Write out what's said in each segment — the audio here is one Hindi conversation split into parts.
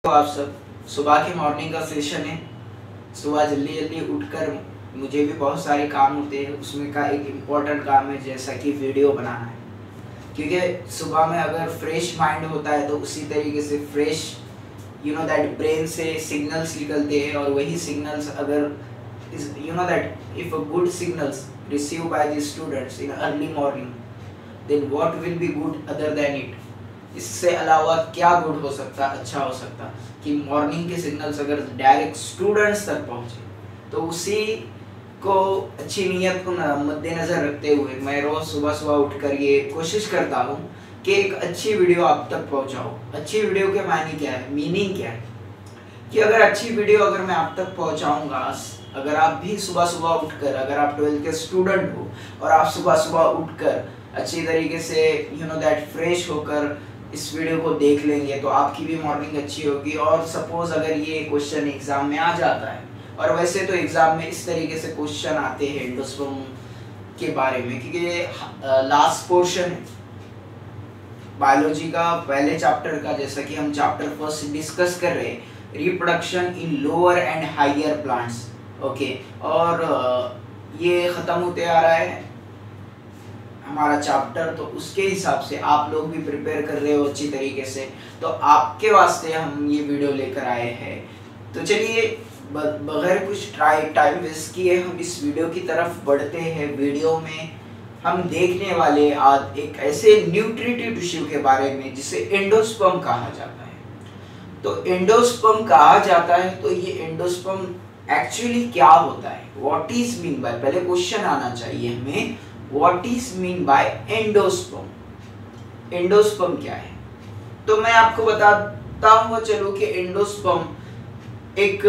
तो आप सब सुबह के मॉर्निंग का सेशन है। सुबह जल्दी जल्दी उठकर मुझे भी बहुत सारे काम होते हैं, उसमें का एक इम्पोर्टेंट काम है जैसा कि वीडियो बनाना है। क्योंकि सुबह में अगर फ्रेश माइंड होता है तो उसी तरीके से फ्रेश दैट ब्रेन से सिग्नल्स निकलते हैं, और वही सिग्नल्स अगर that if a good signals receive by the students in early morning, then what will be good other than it. इससे अलावा क्या गुड हो सकता, अच्छा हो सकता कि मॉर्निंग के सिग्नल्स अगर डायरेक्ट स्टूडेंट्स तक पहुंचे। तो उसी को अच्छी नीयत को मद्देनजर रखते हुए मैं रोज सुबह सुबह उठकर ये कोशिश करता हूँ कि एक अच्छी वीडियो आप तक पहुंचाऊं। अच्छी वीडियो के मायने क्या है, मीनिंग क्या है कि अगर अच्छी वीडियो अगर मैं आप तक पहुंचाऊंगा, अगर आप भी सुबह सुबह उठकर, अगर आप 12th के स्टूडेंट हो और आप सुबह सुबह उठकर अच्छी तरीके से दैट फ्रेश होकर इस वीडियो को देख लेंगे तो आपकी भी मॉर्निंग अच्छी होगी। और सपोज अगर ये क्वेश्चन एग्जाम में आ जाता है, और वैसे तो एग्जाम में इस तरीके से क्वेश्चन आते हैं एंडोस्पर्म के बारे में, क्योंकि ये लास्ट पोर्शन है बायोलॉजी का पहले चैप्टर का, जैसा कि हम चैप्टर फर्स्ट डिस्कस कर रहे हैं, reproduction in lower and higher plants. Okay, और ये खत्म होते आ रहा है हमारा चैप्टर, तो उसके हिसाब से आप लोग भी प्रिपेयर कर रहे हो अच्छी तरीके से, तो आपके वास्ते हम ये वीडियो लेकर आए हैं। तो चलिए बगैर कुछ टाइम वेस्ट किए हम इस वीडियो की तरफ बढ़ते हैं। वीडियो में हम देखने वाले आज एक ऐसे न्यूट्रिटिव टिश्यू के बारे में जिसे एंडोस्पर्म कहा जाता है। तो एंडोस्पर्म कहा जाता है, तो ये एंडोस्पर्म एक्चुअली क्या होता है, व्हाट इज मीन बाय, पहले क्वेश्चन आना चाहिए हमें, what is mean by endosperm. Endosperm क्या है, तो मैं आपको बताता हूँ चलो कि एंडोस्पर्म एक,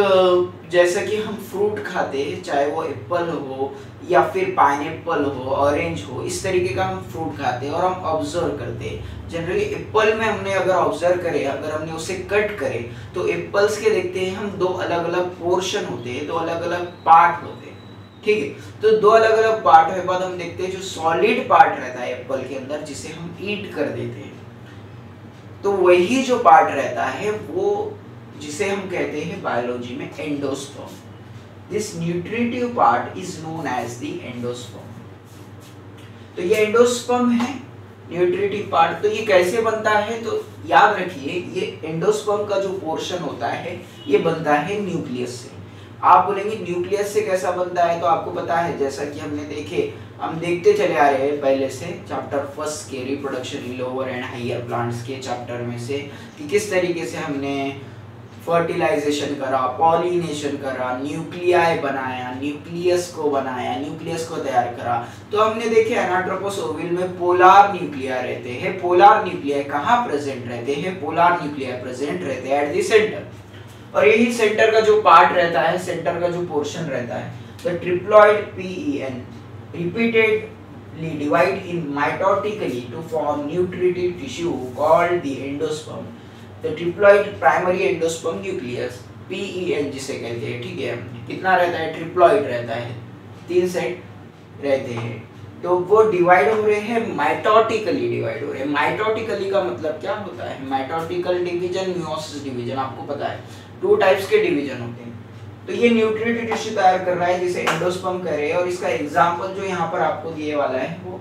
जैसा कि हम फ्रूट खाते हैं, चाहे वो एप्पल हो या फिर पाइनएप्पल हो, ऑरेंज हो, इस तरीके का हम फ्रूट खाते हैं और हम ऑब्जर्व करते हैं। जनरली एप्पल में हमने अगर ऑब्जर्व करे, अगर हमने उसे कट करे, तो एप्पल्स के देखते हैं हम दो अलग अलग पोर्शन होते हैं, दो अलग अलग पार्ट होते हैं, ठीक है। तो दो अलग अलग पार्ट के बाद हम देखते हैं जो सॉलिड पार्ट रहता है एप्पल के अंदर, जिसे हम ईट कर देते हैं, तो वही जो पार्ट रहता है वो जिसे हम कहते हैं बायोलॉजी में endosperm. This nutritive part is known as the endosperm. तो ये एंडोस्पर्म है न्यूट्रिटिव पार्ट। तो ये कैसे बनता है, तो याद रखिए ये एंडोस्पर्म का जो पोर्शन होता है ये बनता है न्यूक्लियस से। आप बोलेंगे न्यूक्लियस से कैसा बनता है, तो आपको पता है, जैसा कि हम देखते चले आ रहे हैं पहले से चैप्टर फर्स्ट के reproduction in lower and higher plants के चैप्टर में से, कि किस तरीके से हमने फर्टिलाइजेशन करा, पॉलिनेशन करा, न्यूक्लियाई बनाया, न्यूक्लियस को तैयार करा। तो हमने देखे एनाट्रोपोस ओविल में पोलार न्यूक्लिया रहते हैं। पोलार न्यूक्लिया कहाँ प्रेजेंट रहते हैं, पोलार न्यूक्लिया प्रेजेंट रहते हैं एट द सेंटर। और यही सेंटर का जो पार्ट रहता है, सेंटर का जो पोर्शन रहता है, the triploid PEN repeatedly divide in mitotically to form nutritive tissue called the endosperm. The triploid primary endosperm nucleus PEN जिसे कहते हैं, ठीक है। कितना रहता है, ट्रिप्लॉइड रहता है, 3 सेट रहते हैं। तो वो डिवाइड हो रहे हैं, माइटोटिकली डिवाइड हो रहे हैं। माइटोटिकली का मतलब क्या होता है, माइटोटिकल डिवीजन, मियोसिस डिवीजन, आपको पता है 2 टाइप्स के डिवीजन होते हैं। तो ये न्यूट्रिटिव टिश्यू तैयार कर रहा है जिसे एंडोस्पर्म कह रहे हैं। और इसका एग्जांपल जो यहाँ पर आपको दिए वाला है वो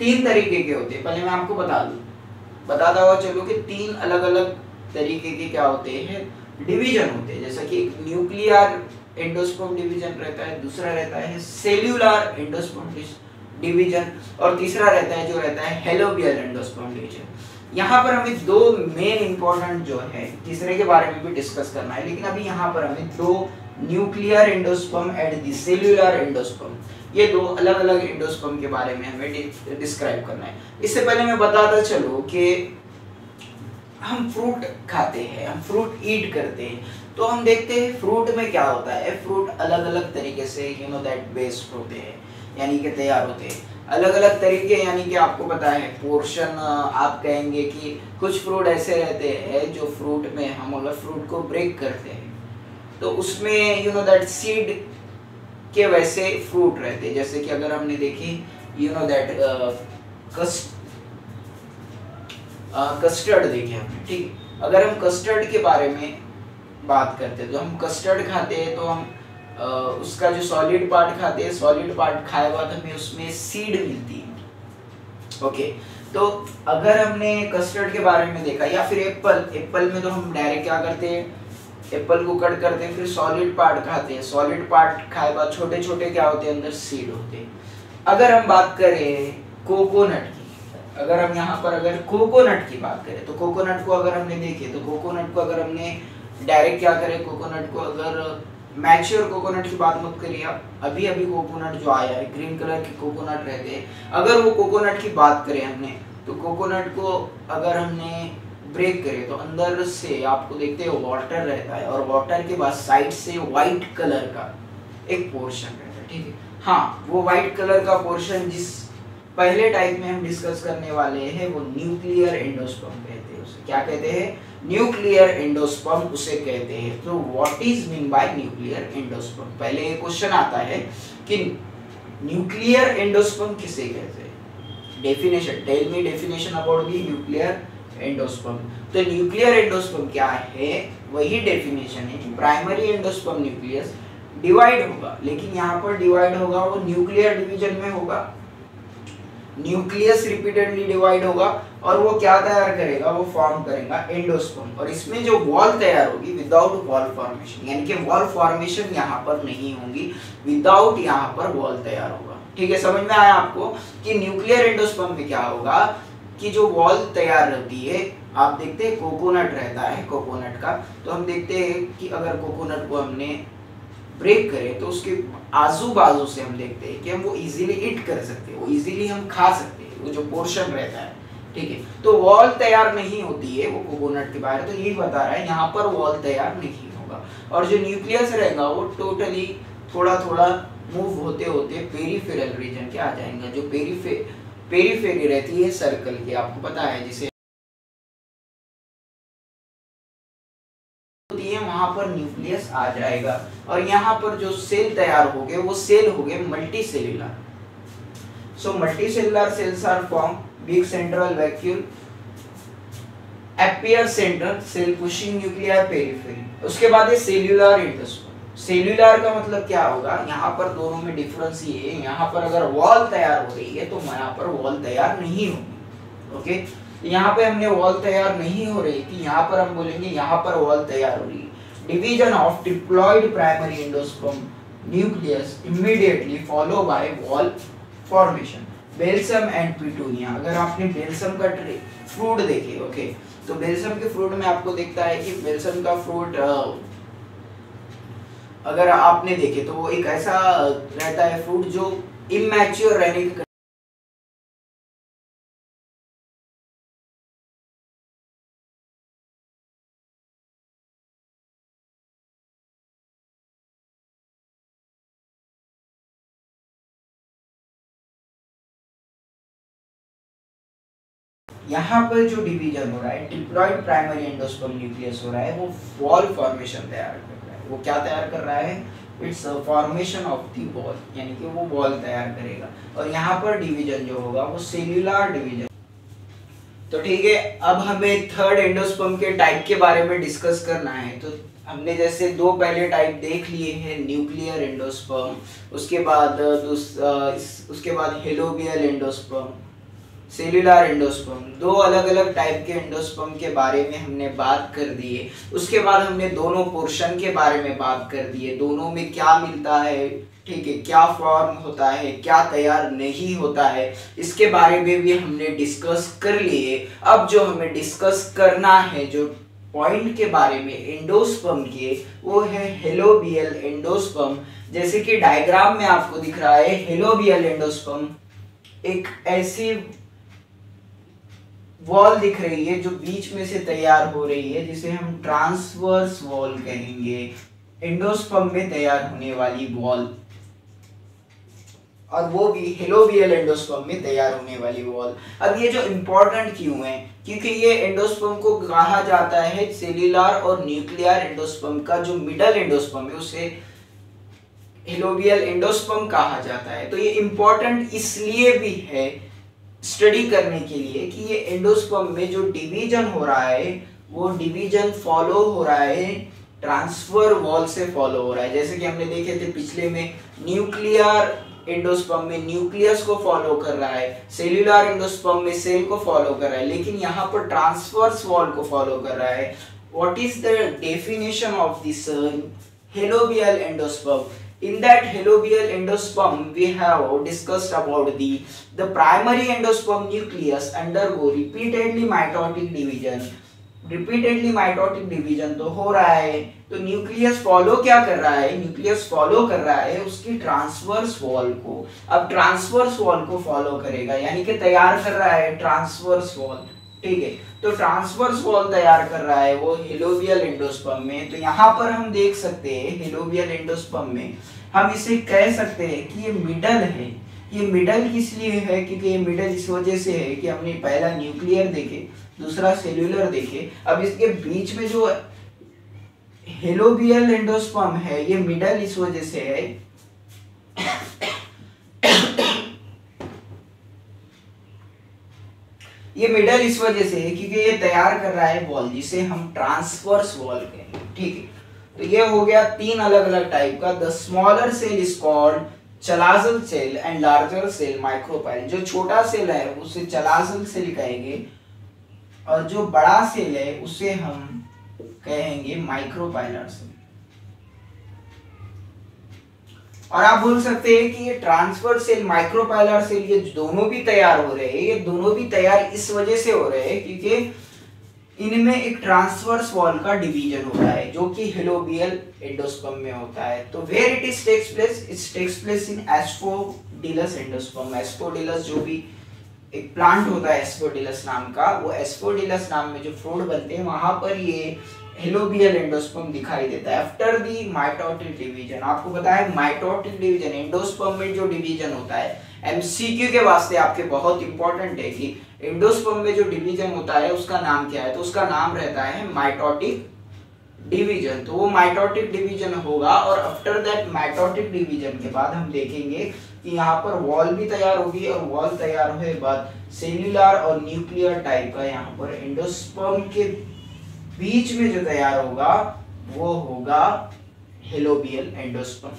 3 तरीके के होते हैं। पहले मैं आपको बताता हुआ चलो कि 3 अलग अलग तरीके के क्या होते हैं, डिवीजन होते हैं। जैसा कि एक न्यूक्लियर एंडोस्पर्म डिवीजन रहता है, दूसरा रहता है सेल्यूलर एंडोस्पर्म डिवीजन, और तीसरा रहता है जो रहता है हेलोबियल एंडोस्पर्म डिवीजन। यहाँ पर हमें 2 मेन इंपॉर्टेंट जो है, तीसरे के बारे में भी डिस्कस करना है, लेकिन अभी यहाँ पर हमें 2 nuclear endosperm and the cellular endosperm, ये 2 अलग अलग एंडोस्पर्म के बारे में हमें डिस्क्राइब करना है। इससे पहले मैं बताता चलूं कि हम फ्रूट खाते हैं, हम फ्रूट ईट करते हैं, तो हम देखते हैं फ्रूट में क्या होता है। फ्रूट अलग अलग तरीके से दैट बेस्ड होते हैं, यानी कि तैयार होते हैं अलग अलग तरीके, यानी कि आपको पता है पोर्शन, आप कहेंगे कि कुछ फ्रूट ऐसे रहते हैं जो फ्रूट में हम अगर फ्रूट को ब्रेक करते हैं तो उसमें दैट सीड के वैसे फ्रूट रहते हैं। जैसे कि अगर हमने देखी दैट कस्टर्ड देखे हमने, ठीक है, अगर हम कस्टर्ड के बारे में बात करते हैं तो हम कस्टर्ड खाते हैं तो हम उसका जो सॉलिड पार्ट खाते हैं, सॉलिड पार्ट खाए बाद हमें उसमें सीड मिलती है। ओके, तो अगर हमने कस्टर्ड के बारे में देखा, या फिर एप्पल में तो हम डायरेक्ट क्या करते हैं, एप्पल को कट करते हैं, फिर सॉलिड पार्ट खाते हैं, सॉलिड पार्ट खाए बाद छोटे छोटे क्या होते हैं, अंदर सीड होते हैं। अगर हम बात करें कोकोनट की, अगर हम यहाँ पर अगर कोकोनट की बात करें तो कोकोनट को अगर हमने देखे तो कोकोनट को अगर हमने डायरेक्ट क्या करें, कोकोनट को अगर मैच्योर कोकोनट की बात मत करिए आप, अभी अभी कोकोनट जो आया है ग्रीन कलर के कोकोनट रहते हैं, अगर वो कोकोनट की बात करें हमने तो कोकोनट को अगर हमने ब्रेक करें तो अंदर से आपको देखते हो वाटर रहता है, और वाटर के बाद साइड से व्हाइट कलर का एक पोर्शन रहता है, ठीक है। हाँ, वो व्हाइट कलर का पोर्शन जिस पहले टाइप में हम डिस्कस करने वाले हैं वो न्यूक्लियर एंडोस्पर्म कहते हैं। उसे क्या कहते हैं, न्यूक्लियर एंडोस्पर्म उसे कहते हैं। तो what is mean by nuclear endosperm, पहले ये क्वेश्चन आता है कि न्यूक्लियर एंडोस्पर्म किसे कहते हैं। Definition, tell me definition about the nuclear endosperm. तो न्यूक्लियर एंडोस्पर्म क्या है, वही डेफिनेशन है कि प्राइमरी एंडोस्पर्म न्यूक्लियस डिवाइड होगा, लेकिन यहाँ पर डिवाइड होगा वो न्यूक्लियर डिवीजन में होगा, न्यूक्लियस रिपीटेडली डिवाइड होगा, और वो क्या तैयार करेगा, वो फॉर्म करेगा एंडोस्पर्म। और इसमें जो वॉल तैयार होगी विदाउट वॉल फॉर्मेशन, यानी कि वॉल फॉर्मेशन यहाँ पर नहीं होगी, विदाउट यहाँ पर वॉल तैयार होगा। ठीक है, समझ में आया आपको कि न्यूक्लियर एंडोस्पर्म में क्या होगा कि जो वॉल तैयार रहती है, आप देखते हैं कोकोनट रहता है, कोकोनट का, तो हम देखते हैं कि अगर कोकोनट को हमने ब्रेक करें तो उसके आजू बाजू से हम देखते हैं कि हम वो इजीली ईट कर सकते हैं, वो इजीली हम खा सकते हैं, वो जो पोर्शन रहता है, ठीक है। तो वॉल तैयार नहीं होती है वो कोकोनट के बाहर, तो यही बता रहा है यहाँ पर वॉल तैयार नहीं होगा, और जो न्यूक्लियस रहेगा वो टोटली थोड़ा थोड़ा मूव होते होते पेरिफेरल रीजन के आ जाएंगे, जो पेरीफेरी रहती है सर्कल की, आपको पता है, जिसे वहां पर न्यूक्लियस आ जाएगा, और यहाँ पर जो सेल तैयार हो गए वो सेल हो गए multi cellular. So multi cellular cells are form, big central vacuole appear centre, cell pushing nuclear periphery. उसके बाद है सेल्यूलर एंडोस्पर्म। सेल्यूलर का मतलब क्या होगा, यहाँ पर दोनों में डिफरेंस ये है, यहाँ पर अगर वॉल तैयार हो रही है तो यहाँ पर वॉल तैयार नहीं होगी। ओके, यहाँ पे हमने वॉल तैयार नहीं हो रही थी, यहाँ पर हम बोलेंगे यहाँ पर वॉल तैयार हो रही है। Division of diploid primary endosperm nucleus immediately follow by wall formation. Balsam and petunia, अगर आपने बेल्सम का फ्रूट देखे, ओके, तो बेल्सम के फ्रूट में आपको दिखता है कि बेल्सम का फ्रूट अगर आपने देखे तो वो एक ऐसा रहता है फ्रूट जो इमैच्योर रहने के यहाँ पर जो डिवीजन हो रहा है, डिप्लॉयड प्राइमरी एंडोस्पर्म न्यूक्लियस हो रहा है, वो वॉल फॉर्मेशन तैयार कर रहा है। वो क्या तैयार कर रहा है, it's formation of the wall, यानी कि वो वॉल तैयार करेगा। और यहाँ पर डिवीजन जो होगा वो सेल्यूलर डिवीजन। तो ठीक है, अब हमें थर्ड एंडोस्पर्म के टाइप के बारे में डिस्कस करना है। तो हमने जैसे दो पहले टाइप देख लिए हैं, न्यूक्लियर एंडोस्पर्म, उसके बाद हेलोबियल एंडोस्पर्म, सेल्यूलर एंडोस्पर्म। दो अलग अलग टाइप के एंडोस्पर्म के बारे में हमने बात कर दी है। उसके बाद हमने दोनों पोर्शन के बारे में बात कर दी है, दोनों में क्या मिलता है, ठीक है, क्या फॉर्म होता है, क्या तैयार नहीं होता है, इसके बारे में भी हमने डिस्कस कर लिए। अब जो हमें डिस्कस करना है, जो पॉइंट के बारे में एंडोस्पर्म के, वो है हेलोबियल एंडोस्पर्म। जैसे कि डायग्राम में आपको दिख रहा है, हेलोबियल एंडोस्पर्म एक ऐसी वॉल दिख रही है जो बीच में से तैयार हो रही है, जिसे हम ट्रांसवर्स वॉल कहेंगे, एंडोस्पर्म में तैयार होने वाली वॉल, और वो भी हेलोबियल एंडोस्पर्म में तैयार होने वाली वॉल। अब ये जो इम्पोर्टेंट क्यों है, क्योंकि ये एंडोस्पर्म को कहा जाता है सेल्यूलर और न्यूक्लियर एंडोस्पर्म का जो मिडल एंडोस्पर्म है उसे हेलोबियल एंडोस्पर्म कहा जाता है। तो ये इम्पोर्टेंट इसलिए भी है स्टडी करने के लिए कि ये एंडोस्पर्म में जो डिवीजन हो रहा है वो डिवीजन फॉलो हो रहा है ट्रांसफर वॉल से फॉलो हो रहा है। जैसे कि हमने देखे थे पिछले में, न्यूक्लियर एंडोस्पर्म में न्यूक्लियस को फॉलो कर रहा है, सेल्यूलर एंडोस्पर्म में सेल को फॉलो कर रहा है, लेकिन यहाँ पर ट्रांसवर्स वॉल को फॉलो कर रहा है। What is the definition of this helobial endosperm? In that helobial endosperm we have discussed about the primary endosperm nucleus undergo repeatedly mitotic division। Repeatedly mitotic division तो हो रहा है, तो न्यूक्लियस फॉलो क्या कर रहा है? न्यूक्लियस फॉलो कर रहा है उसकी ट्रांसवर्स वॉल को। अब ट्रांसवर्स वॉल को फॉलो करेगा, यानी कि तैयार कर रहा है ट्रांसवर्स वॉल, ठीक है। तो ट्रांसवर्स वॉल तैयार कर रहा है वो हेलोबियल एंडोस्पर्म में। तो यहाँ पर हम देख सकते हैं हेलोबियल एंडोस्पर्म में हम इसे कह सकते हैं कि ये मिडल है। ये मिडल किस लिए है? क्योंकि ये मिडल इस वजह से है कि हमने पहला न्यूक्लियर देखे, दूसरा सेल्यूलर देखे, अब इसके बीच में जो हेलोबियल एंडोस्पर्म है ये मिडल इस वजह से है ये मिडल इस वजह से है क्योंकि ये तैयार कर रहा है वॉल जिसे हम ट्रांसवर्स वॉल कहेंगे, ठीक है। तो ये हो गया तीन अलग अलग टाइप का। The smaller cell is called chalazal cell and larger cell micropyle. जो छोटा सेल है उसे चलाजल सेल कहेंगे और जो बड़ा सेल है उसे हम कहेंगे माइक्रोपाइलर सेल। और आप बोल सकते हैं कि ये ट्रांसफर सेल, माइक्रोपाइलर सेल, ये दोनों भी तैयार हो रहे हैं। ये दोनों भी तैयार इस वजह से हो रहे हैं क्योंकि इनमें एक ट्रांसवर्स वॉल का डिवीजन हो रहा है जो कि हेलोबियल एंडोस्पर्म में होता है। तो where it is takes place? It takes place in Asphodelus endosperm. Asphodelus जो भी एक प्लांट होता है एस्फोडिलस नाम का, वो एस्फोडिलस नाम में जो फ्रूट बनते हैं वहां पर ये हेलोबियल एंडोस्पर्म दिखाई देता है। आफ्टर दी माइटोटिक डिवीजन, आपको पता है माइटोटिक डिवीजन एंडोस्पर्म में जो डिवीजन होता है, एमसीक्यू के वास्ते आपके बहुत इंपॉर्टेंट है कि एंडोस्पर्म में जो डिवीजन होता है उसका नाम क्या है? तो उसका नाम रहता है माइटोटिक डिवीजन। तो वो माइटोटिक डिवीजन होगा और आफ्टर दैट माइटोटिक डिवीजन के बाद हम देखेंगे कि यहाँ पर वॉल भी तैयार होगी और वॉल तैयार होने के बाद सेल्यूलर और न्यूक्लियर टाइप का यहाँ पर एंडोस्पर्म के बीच में जो तैयार होगा वो होगा हेलोबियल एंडोस्पर्म,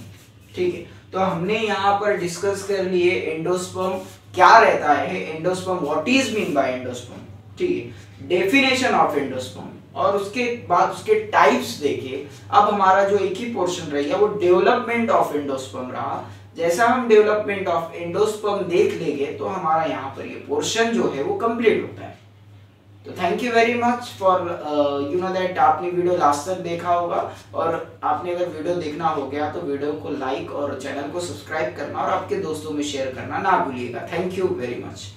ठीक है। तो हमने यहाँ पर डिस्कस कर लिए एंडोस्पर्म क्या रहता है, endosperm what is mean by endosperm, ठीक है, डेफिनेशन ऑफ एंडोस्पर्म, और उसके बाद उसके टाइप्स देखे। अब हमारा जो एक ही पोर्शन रह गया वो डेवलपमेंट ऑफ एंडोस्पर्म रहा। जैसा हम डेवलपमेंट ऑफ एंडोस्पर्म देख लेंगे तो हमारा यहाँ पर ये पोर्शन जो है वो कंप्लीट होता है। तो thank you very much for you know that आपने वीडियो लास्ट तक देखा होगा, और आपने अगर वीडियो देखना हो गया तो वीडियो को लाइक और चैनल को सब्सक्राइब करना और आपके दोस्तों में शेयर करना ना भूलिएगा। Thank you very much.